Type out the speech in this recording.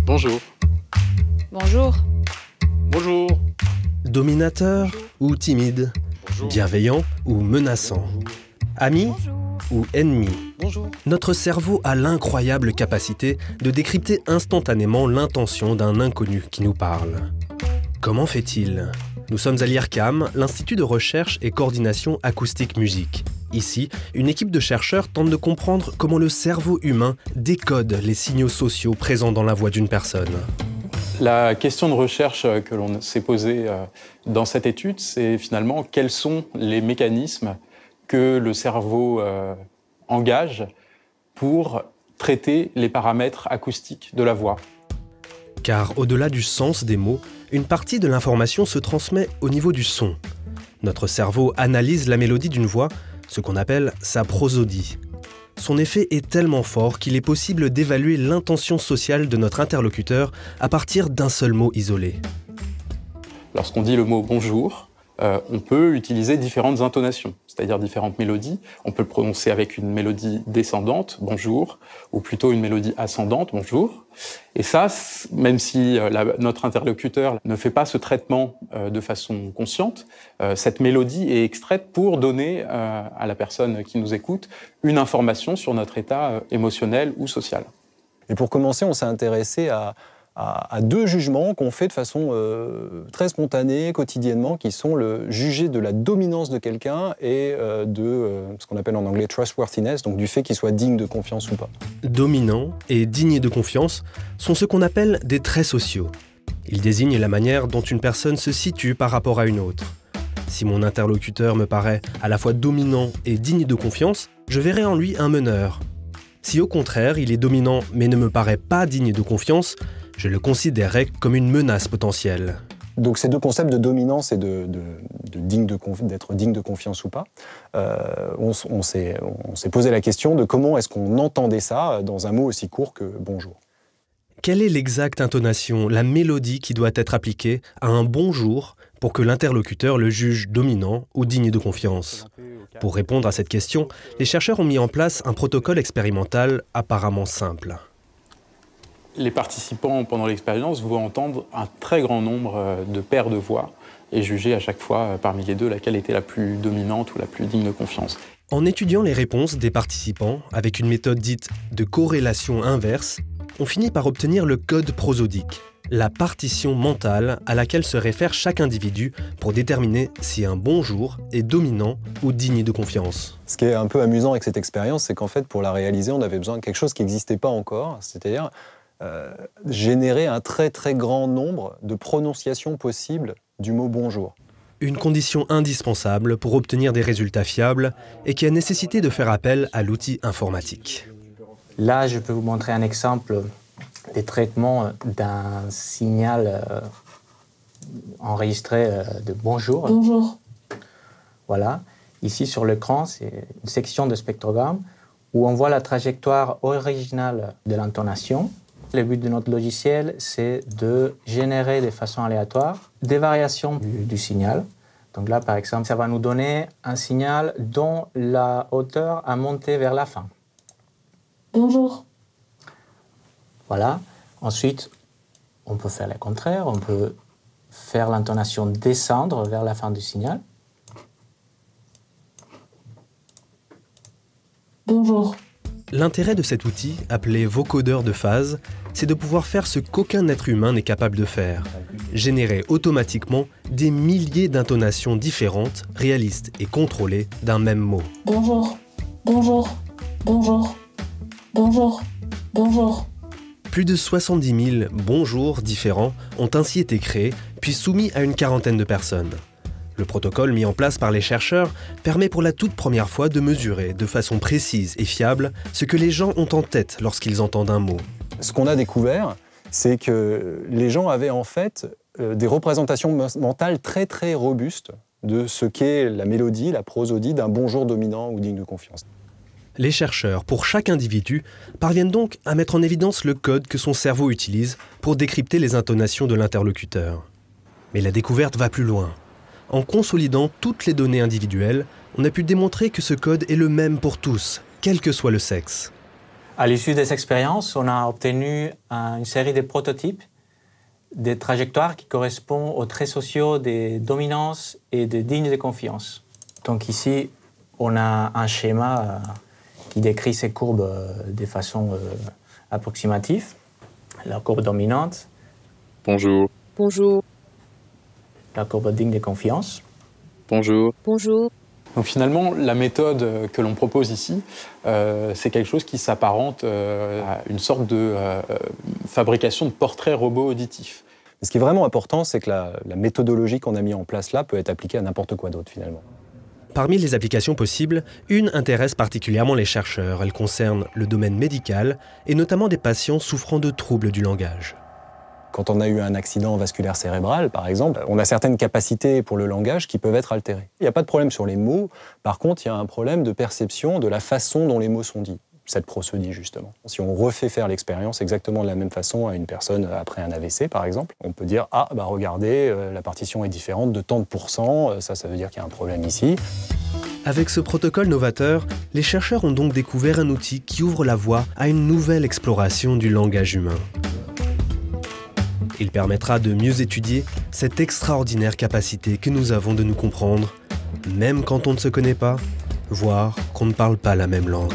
Bonjour. Bonjour. Bonjour. Dominateur ou timide, Bonjour. bienveillant ou menaçant, ami ou ennemi. Bonjour. Notre cerveau a l'incroyable capacité de décrypter instantanément l'intention d'un inconnu qui nous parle. Comment fait-il ? Nous sommes à l'IRCAM, l'Institut de recherche et coordination acoustique musique. Ici, une équipe de chercheurs tente de comprendre comment le cerveau humain décode les signaux sociaux présents dans la voix d'une personne. La question de recherche que l'on s'est posée dans cette étude, c'est finalement quels sont les mécanismes que le cerveau engage pour traiter les paramètres acoustiques de la voix. Car au-delà du sens des mots, une partie de l'information se transmet au niveau du son. Notre cerveau analyse la mélodie d'une voix, ce qu'on appelle sa prosodie. Son effet est tellement fort qu'il est possible d'évaluer l'intention sociale de notre interlocuteur à partir d'un seul mot isolé. Lorsqu'on dit le mot « bonjour », on peut utiliser différentes intonations, c'est-à-dire différentes mélodies. On peut le prononcer avec une mélodie descendante, bonjour, ou plutôt une mélodie ascendante, bonjour. Et ça, même si notre interlocuteur ne fait pas ce traitement de façon consciente, cette mélodie est extraite pour donner à la personne qui nous écoute une information sur notre état émotionnel ou social. Et pour commencer, on s'est intéressé à deux jugements qu'on fait de façon très spontanée, quotidiennement, qui sont le juger de la dominance de quelqu'un et de ce qu'on appelle en anglais trustworthiness, donc du fait qu'il soit digne de confiance ou pas. Dominant et digne de confiance sont ce qu'on appelle des traits sociaux. Ils désignent la manière dont une personne se situe par rapport à une autre. Si mon interlocuteur me paraît à la fois dominant et digne de confiance, je verrai en lui un meneur. Si au contraire, il est dominant mais ne me paraît pas digne de confiance, je le considérerais comme une menace potentielle. Donc ces deux concepts de dominance et d'être digne de confiance ou pas, on s'est posé la question de comment est-ce qu'on entendait ça dans un mot aussi court que « bonjour ». Quelle est l'exacte intonation, la mélodie qui doit être appliquée à un bonjour pour que l'interlocuteur le juge dominant ou digne de confiance ? Pour répondre à cette question, les chercheurs ont mis en place un protocole expérimental apparemment simple. Les participants pendant l'expérience vont entendre un très grand nombre de paires de voix et juger à chaque fois parmi les deux laquelle était la plus dominante ou la plus digne de confiance. En étudiant les réponses des participants avec une méthode dite de corrélation inverse, on finit par obtenir le code prosodique, la partition mentale à laquelle se réfère chaque individu pour déterminer si un bonjour est dominant ou digne de confiance. Ce qui est un peu amusant avec cette expérience, c'est qu'en fait, pour la réaliser, on avait besoin de quelque chose qui n'existait pas encore, c'est-à-dire générer un très très grand nombre de prononciations possibles du mot « bonjour ». Une condition indispensable pour obtenir des résultats fiables et qui a nécessité de faire appel à l'outil informatique. Là, je peux vous montrer un exemple des traitements d'un signal enregistré de « bonjour ». Bonjour. Voilà. Ici, sur l'écran, c'est une section de spectrogramme où on voit la trajectoire originale de l'intonation. Le but de notre logiciel, c'est de générer de façon aléatoire des variations du signal. Donc là, par exemple, ça va nous donner un signal dont la hauteur a monté vers la fin. Bonjour. Voilà. Ensuite, on peut faire le contraire. On peut faire l'intonation descendre vers la fin du signal. Bonjour. L'intérêt de cet outil, appelé vocodeur de phase, c'est de pouvoir faire ce qu'aucun être humain n'est capable de faire. Générer automatiquement des milliers d'intonations différentes, réalistes et contrôlées d'un même mot. Bonjour. Bonjour. Bonjour. Bonjour. Bonjour. Plus de 70 000 bonjours différents ont ainsi été créés, puis soumis à une quarantaine de personnes. Le protocole mis en place par les chercheurs permet pour la toute première fois de mesurer de façon précise et fiable ce que les gens ont en tête lorsqu'ils entendent un mot. Ce qu'on a découvert, c'est que les gens avaient en fait des représentations mentales très très robustes de ce qu'est la mélodie, la prosodie d'un bonjour dominant ou digne de confiance. Les chercheurs, pour chaque individu, parviennent donc à mettre en évidence le code que son cerveau utilise pour décrypter les intonations de l'interlocuteur. Mais la découverte va plus loin. En consolidant toutes les données individuelles, on a pu démontrer que ce code est le même pour tous, quel que soit le sexe. À l'issue des expériences, on a obtenu une série de prototypes, des trajectoires qui correspondent aux traits sociaux des dominances et des dignes de confiance. Donc ici, on a un schéma qui décrit ces courbes de façon approximative. La courbe dominante. Bonjour. Bonjour. La courbe digne de confiance. Bonjour. Bonjour. Donc finalement, la méthode que l'on propose ici, c'est quelque chose qui s'apparente à une sorte de fabrication de portraits robots auditifs. Ce qui est vraiment important, c'est que la méthodologie qu'on a mise en place là peut être appliquée à n'importe quoi d'autre finalement. Parmi les applications possibles, une intéresse particulièrement les chercheurs. Elle concerne le domaine médical et notamment des patients souffrant de troubles du langage. Quand on a eu un accident vasculaire cérébral, par exemple, on a certaines capacités pour le langage qui peuvent être altérées. Il n'y a pas de problème sur les mots, par contre, il y a un problème de perception de la façon dont les mots sont dits, cette prosodie justement. Si on refait faire l'expérience exactement de la même façon à une personne après un AVC, par exemple, on peut dire « Ah, bah regardez, la partition est différente de tant de pourcents, ça veut dire qu'il y a un problème ici ». Avec ce protocole novateur, les chercheurs ont donc découvert un outil qui ouvre la voie à une nouvelle exploration du langage humain. Il permettra de mieux étudier cette extraordinaire capacité que nous avons de nous comprendre, même quand on ne se connaît pas, voire qu'on ne parle pas la même langue.